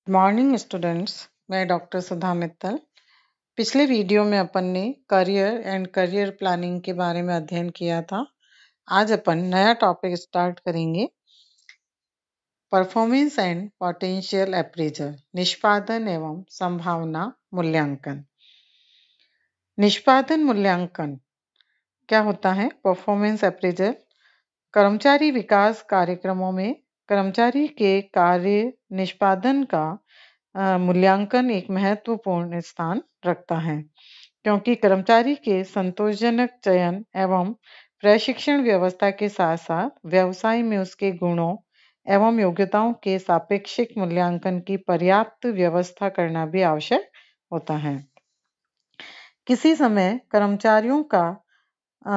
Morning students. मैं doctor सुधा मित्तल। पिछले video में अपन ने करियर एंड करियर प्लानिंग के बारे में अध्ययन किया था। आज अपन नया टॉपिक स्टार्ट करेंगे, परफॉर्मेंस एंड पोटेंशियल अप्रेजल, निष्पादन एवं संभावना मूल्यांकन। निष्पादन मूल्यांकन क्या होता है? परफॉर्मेंस अप्रेजल कर्मचारी विकास कार्यक्रमों में कर्मचारी के कार्य निष्पादन का मूल्यांकन एक महत्वपूर्ण स्थान रखता है, क्योंकि कर्मचारी के संतोषजनक चयन एवं प्रशिक्षण व्यवस्था के साथ साथ व्यवसाय में उसके गुणों एवं योग्यताओं के सापेक्षिक मूल्यांकन की पर्याप्त व्यवस्था करना भी आवश्यक होता है। किसी समय कर्मचारियों का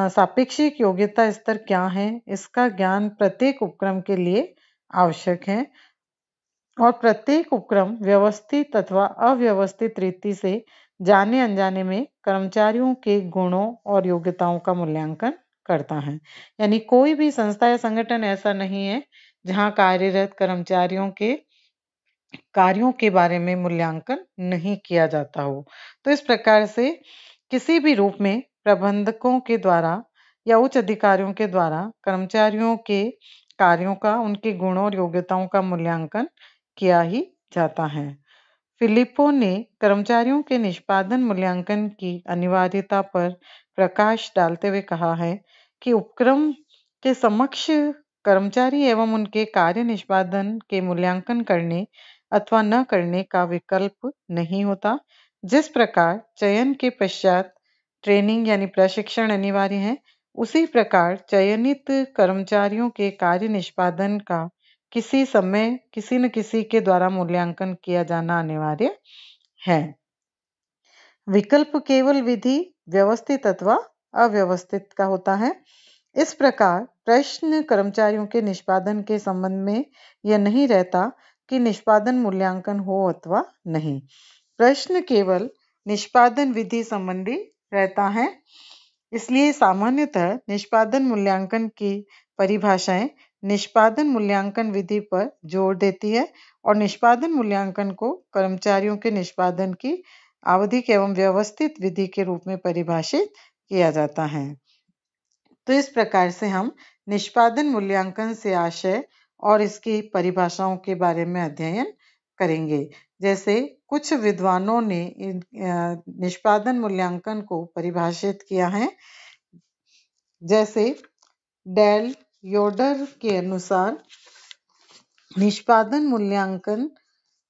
सापेक्षिक योग्यता स्तर क्या है, इसका ज्ञान प्रत्येक उपक्रम के लिए आवश्यक है और प्रत्येक उपक्रम व्यवस्थित अथवा अव्यवस्थित रीति से जाने अनजाने में कर्मचारियों के गुणों और योग्यताओं का मूल्यांकन करता है। यानी कोई भी संस्था या संगठन ऐसा नहीं है जहां कार्यरत कर्मचारियों के कार्यों के बारे में मूल्यांकन नहीं किया जाता हो। तो इस प्रकार से किसी भी रूप में प्रबंधकों के द्वारा या उच्च अधिकारियों के द्वारा कर्मचारियों के कार्यों का, उनके गुणों और योग्यताओं का मूल्यांकन किया ही जाता है। फिलिपो ने कर्मचारियों के निष्पादन मूल्यांकन की अनिवार्यता पर प्रकाश डालते हुए कहा है कि उपक्रम के समक्ष कर्मचारी एवं उनके कार्य निष्पादन के मूल्यांकन करने अथवा न करने का विकल्प नहीं होता। जिस प्रकार चयन के पश्चात ट्रेनिंग यानी प्रशिक्षण अनिवार्य है, उसी प्रकार चयनित कर्मचारियों के कार्य निष्पादन का किसी समय किसी न किसी के द्वारा मूल्यांकन किया जाना अनिवार्य है। विकल्प केवल विधि व्यवस्थित अथवा अव्यवस्थित का होता है। इस प्रकार प्रश्न कर्मचारियों के निष्पादन के संबंध में यह नहीं रहता कि निष्पादन मूल्यांकन हो अथवा नहीं। प्रश्न केवल निष्पादन विधि संबंधी रहता है। इसलिए सामान्यतः निष्पादन मूल्यांकन की परिभाषाएं निष्पादन मूल्यांकन विधि पर जोर देती है और निष्पादन मूल्यांकन को कर्मचारियों के निष्पादन की आवधिक एवं व्यवस्थित विधि के रूप में परिभाषित किया जाता है। तो इस प्रकार से हम निष्पादन मूल्यांकन से आशय और इसकी परिभाषाओं के बारे में अध्ययन करेंगे। जैसे कुछ विद्वानों ने निष्पादन मूल्यांकन को परिभाषित किया है। जैसे डेल योडर के अनुसार निष्पादन मूल्यांकन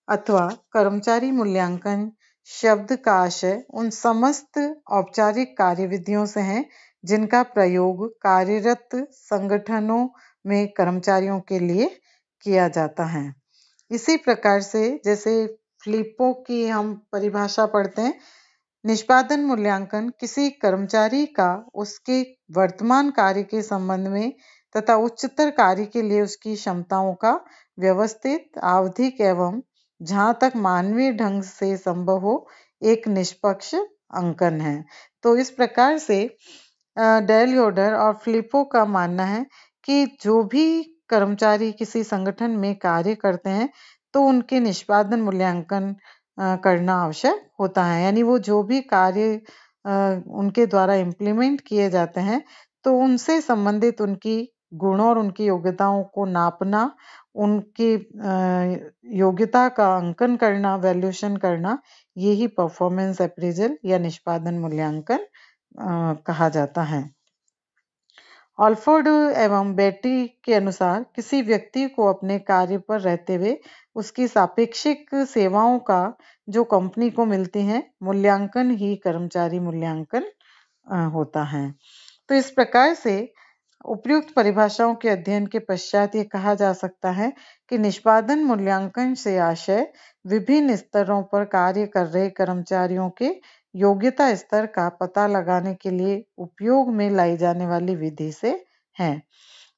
अथवा कर्मचारी मूल्यांकन शब्द का आशय उन समस्त औपचारिक कार्यविधियों से है जिनका प्रयोग कार्यरत संगठनों में कर्मचारियों के लिए किया जाता है। इसी प्रकार से जैसे फिलिपो की हम परिभाषा पढ़ते हैं, निष्पादन मूल्यांकन किसी कर्मचारी का उसके वर्तमान कार्य के संबंध में तथा उच्चतर कार्य के लिए उसकी क्षमताओं का व्यवस्थित, आवधिक एवं जहां तक मानवीय ढंग से संभव हो एक निष्पक्ष अंकन है। तो इस प्रकार से डेल योडर और फिलिपो का मानना है कि जो भी कर्मचारी किसी संगठन में कार्य करते हैं तो उनके निष्पादन मूल्यांकन करना आवश्यक होता है। यानी वो जो भी कार्य उनके द्वारा इम्प्लीमेंट किए जाते हैं तो उनसे संबंधित उनकी गुणों और उनकी योग्यताओं को नापना, उनकी योग्यता का अंकन करना, वैल्यूएशन करना, यही परफॉर्मेंस अप्रेजल या निष्पादन मूल्यांकन कहा जाता है। ऑल्फोर्ड एवं बेटी के अनुसार किसी व्यक्ति को अपने कार्य पर रहते हुए उसकी सापेक्षिक सेवाओं का जो कंपनी को मिलती है मूल्यांकन ही कर्मचारी मूल्यांकन होता है। तो इस प्रकार से उपयुक्त परिभाषाओं के अध्ययन के पश्चात ये कहा जा सकता है कि निष्पादन मूल्यांकन से आशय विभिन्न स्तरों पर कार्य कर रहे कर्मचारियों के योग्यता स्तर का पता लगाने के लिए उपयोग में लाई जाने वाली विधि से है।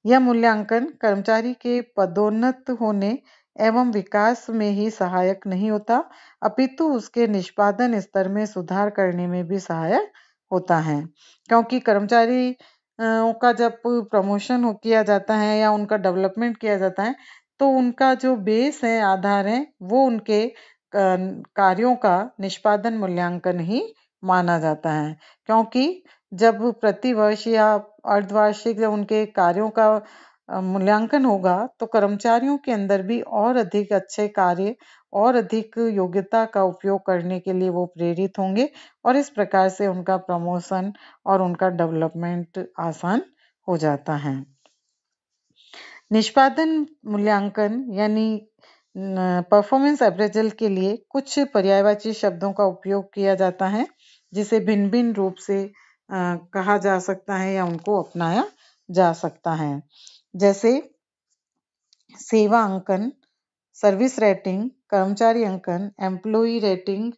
यह मूल्यांकन कर्मचारी के पदोन्नत होने एवं विकास में ही सहायक नहीं होता, अपितु उसके निष्पादन स्तर में सुधार करने में भी सहायक होता है। क्योंकि कर्मचारी का जब प्रमोशन किया जाता है या उनका डेवलपमेंट किया जाता है तो उनका जो बेस है, आधार है, वो उनके कार्यों का निष्पादन मूल्यांकन ही माना जाता है। क्योंकि जब प्रतिवर्ष या अर्धवार्षिक जब उनके कार्यों का मूल्यांकन होगा, तो कर्मचारियों के अंदर भी और अधिक अच्छे कार्य और अधिक योग्यता का उपयोग करने के लिए वो प्रेरित होंगे और इस प्रकार से उनका प्रमोशन और उनका डेवलपमेंट आसान हो जाता है। निष्पादन मूल्यांकन यानी परफॉर्मेंस अप्रेजल के लिए कुछ पर्यायवाची शब्दों का उपयोग किया जाता है, जिसे भिन्न-भिन्न रूप से कहा जा सकता है या उनको अपनाया जा सकता है। जैसे सेवा अंकन, सर्विस रेटिंग, कर्मचारी अंकन, एम्प्लॉई रेटिंग,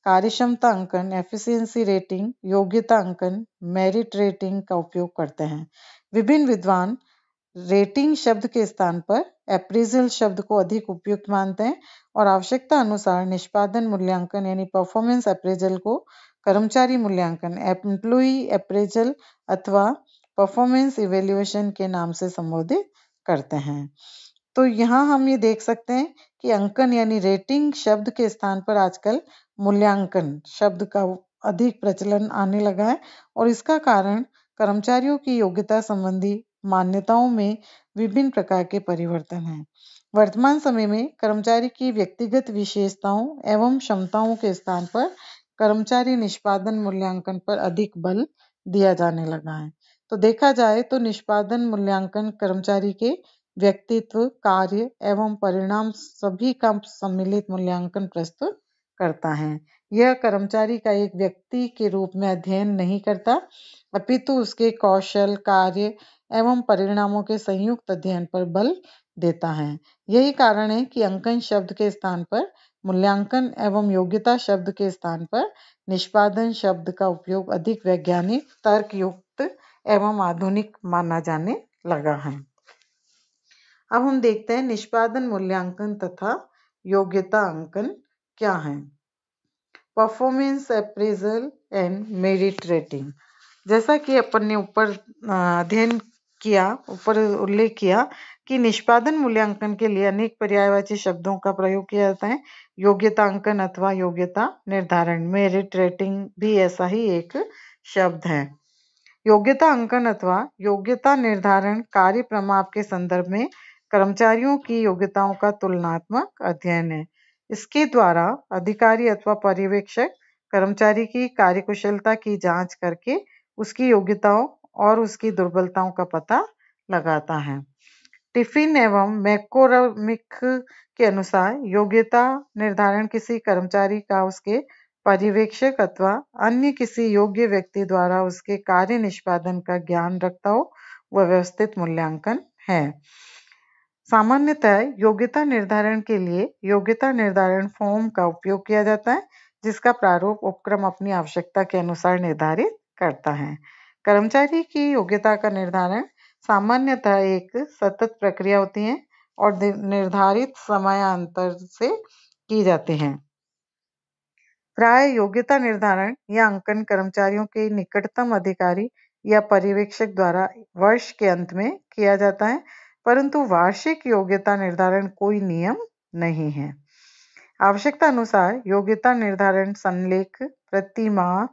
कार्यक्षमता अंकन, एफिशिएंसी रेटिंग, योग्यता अंकन, मेरिट रेटिंग का उपयोग करते हैं। विभिन्न विद्वान रेटिंग शब्द के स्थान पर अप्रेजल शब्द को अधिक उपयुक्त मानते हैं और आवश्यकता अनुसार निष्पादन मूल्यांकन यानी परफॉर्मेंस अप्रेजल को कर्मचारी मूल्यांकन, एम्प्लॉई अप्रेजल अथवा परफॉर्मेंस इवेल्युएशन के नाम से संबोधित करते हैं। तो यहाँ हम ये देख सकते हैं कि अंकन यानी रेटिंग शब्द के स्थान पर आजकल मूल्यांकन शब्द का अधिक प्रचलन आने लगा है और इसका कारण कर्मचारियों की योग्यता संबंधी मान्यताओं में विभिन्न प्रकार के परिवर्तन हैं। वर्तमान समय में कर्मचारी की व्यक्तिगत विशेषताओं एवं क्षमताओं के स्थान पर कर्मचारी निष्पादन मूल्यांकन पर अधिक बल दिया जाने लगा है। तो देखा जाए तो निष्पादन मूल्यांकन कर्मचारी के व्यक्तित्व, कार्य एवं परिणाम सभी का सम्मिलित मूल्यांकन प्रस्तुत करता है। यह कर्मचारी का एक व्यक्ति के रूप में अध्ययन नहीं करता, अपितु उसके कौशल, कार्य एवं परिणामों के संयुक्त अध्ययन पर बल देता है। यही कारण है कि अंकन शब्द के स्थान पर मूल्यांकन एवं योग्यता शब्द के स्थान पर निष्पादन शब्द का उपयोग अधिक वैज्ञानिक, तर्कयुक्त एवं आधुनिक माना जाने लगा है। अब हम देखते हैं निष्पादन मूल्यांकन तथा योग्यता अंकन क्या है। Performance appraisal and merit rating, जैसा कि अपन ने ऊपर अध्ययन किया, ऊपर उल्लेख किया कि निष्पादन मूल्यांकन के लिए अनेक पर्यायवाची शब्दों का प्रयोग किया जाता है। योग्यता अंकन अथवा योग्यता निर्धारण, मेरिट रेटिंग भी ऐसा ही एक शब्द है। योग्यता अंकन अथवा योग्यता निर्धारण कार्य प्रमाप के संदर्भ में कर्मचारियों की योग्यताओं का तुलनात्मक अध्ययन है। इसके द्वारा अधिकारी अथवा पर्यवेक्षक कर्मचारी की कार्यकुशलता की जांच करके उसकी योग्यताओं और उसकी दुर्बलताओं का पता लगाता है। टिफिन एवं मैकोरमिक के अनुसार योग्यता निर्धारण किसी कर्मचारी का उसके पर्यवेक्षक अथवा अन्य किसी योग्य व्यक्ति द्वारा उसके कार्य निष्पादन का ज्ञान रखता हो वह व्यवस्थित मूल्यांकन है। सामान्यतः योग्यता निर्धारण के लिए योग्यता निर्धारण फॉर्म का उपयोग किया जाता है, जिसका प्रारूप उपक्रम अपनी आवश्यकता के अनुसार निर्धारित करता है। कर्मचारी की योग्यता का निर्धारण सामान्यतः एक सतत प्रक्रिया होती है और निर्धारित समयांतर से की जाती है। प्राय योग्यता निर्धारण या अंकन कर्मचारियों के निकटतम अधिकारी या पर्यवेक्षक द्वारा वर्ष के अंत में किया जाता है, परंतु वार्षिक योग्यता निर्धारण कोई नियम नहीं है। आवश्यकता अनुसार योग्यता निर्धारण संलेख प्रति माह,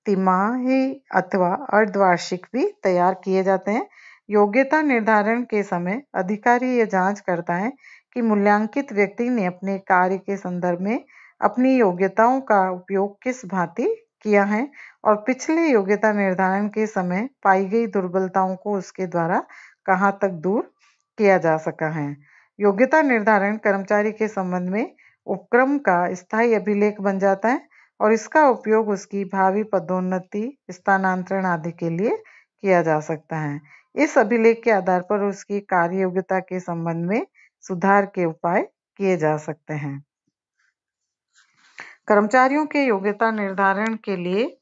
तिमाही अथवा अर्धवार्षिक भी तैयार किए जाते हैं। योग्यता निर्धारण के समय अधिकारी यह जांच करता है कि मूल्यांकित व्यक्ति ने अपने कार्य के संदर्भ में अपनी योग्यताओं का उपयोग किस भांति किया है और पिछले योग्यता निर्धारण के समय पाई गई दुर्बलताओं को उसके द्वारा कहां तक दूर किया जा सका है। योग्यता निर्धारण कर्मचारी के संबंध में उपक्रम का स्थायी अभिलेख बन जाता है और इसका उपयोग उसकी भावी पदोन्नति, स्थानांतरण आदि के लिए किया जा सकता है। इस अभिलेख के आधार पर उसकी कार्य योग्यता के संबंध में सुधार के उपाय किए जा सकते हैं। कर्मचारियों के योग्यता निर्धारण के लिए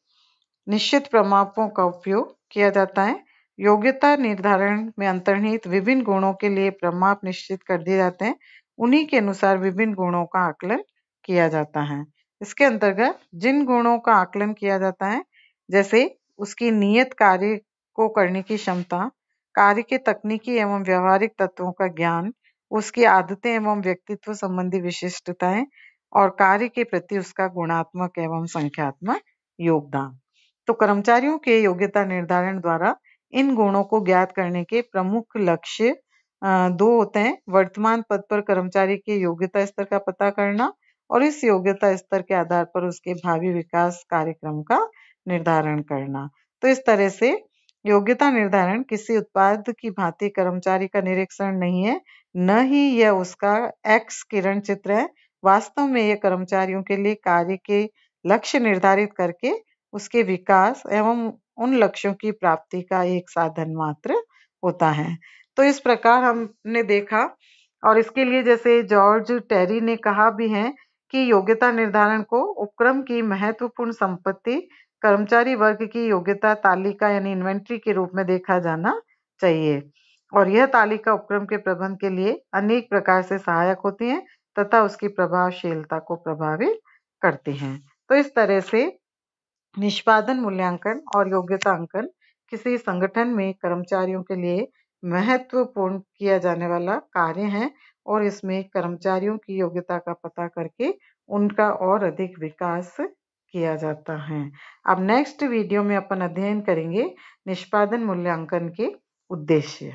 निश्चित प्रमापों का उपयोग किया जाता है। योग्यता निर्धारण में अंतर्निहित विभिन्न गुणों के लिए प्रमाप निश्चित कर दिए जाते हैं। उन्हीं के अनुसार विभिन्न गुणों का आकलन किया जाता है। इसके अंतर्गत जिन गुणों का आकलन किया जाता है, जैसे उसकी नियत कार्य को करने की क्षमता, कार्य के तकनीकी एवं व्यवहारिक तत्वों का ज्ञान, उसकी आदतें एवं व्यक्तित्व संबंधी विशिष्टताएं और कार्य के प्रति उसका गुणात्मक एवं संख्यात्मक योगदान। तो कर्मचारियों के योग्यता निर्धारण द्वारा इन गुणों को ज्ञात करने के प्रमुख लक्ष्य दो होते हैं। वर्तमान पद पर कर्मचारी के योग्यता स्तर का पता करना और इस योग्यता स्तर के आधार पर उसके भावी विकास कार्यक्रम का निर्धारण करना। तो इस तरह से योग्यता निर्धारण किसी उत्पाद की भांति कर्मचारी का निरीक्षण नहीं है, न ही यह उसका एक्स किरण चित्र है। वास्तव में यह कर्मचारियों के लिए कार्य के लक्ष्य निर्धारित करके उसके विकास एवं उन लक्ष्यों की प्राप्ति का एक साधन मात्र होता है। तो इस प्रकार हमने देखा, और इसके लिए जैसे जॉर्ज टेरी ने कहा भी है कि योग्यता निर्धारण को उपक्रम की महत्वपूर्ण संपत्ति कर्मचारी वर्ग की योग्यता तालिका यानी इन्वेंट्री के रूप में देखा जाना चाहिए, और यह तालिका उपक्रम के प्रबंधन के लिए अनेक प्रकार से सहायक होती है तथा उसकी प्रभावशीलता को प्रभावित करती हैं। तो इस तरह से निष्पादन मूल्यांकन और योग्यता अंकन किसी संगठन में कर्मचारियों के लिए महत्वपूर्ण किया जाने वाला कार्य है, और इसमें कर्मचारियों की योग्यता का पता करके उनका और अधिक विकास किया जाता है। अब नेक्स्ट वीडियो में अपन अध्ययन करेंगे निष्पादन मूल्यांकन के उद्देश्य।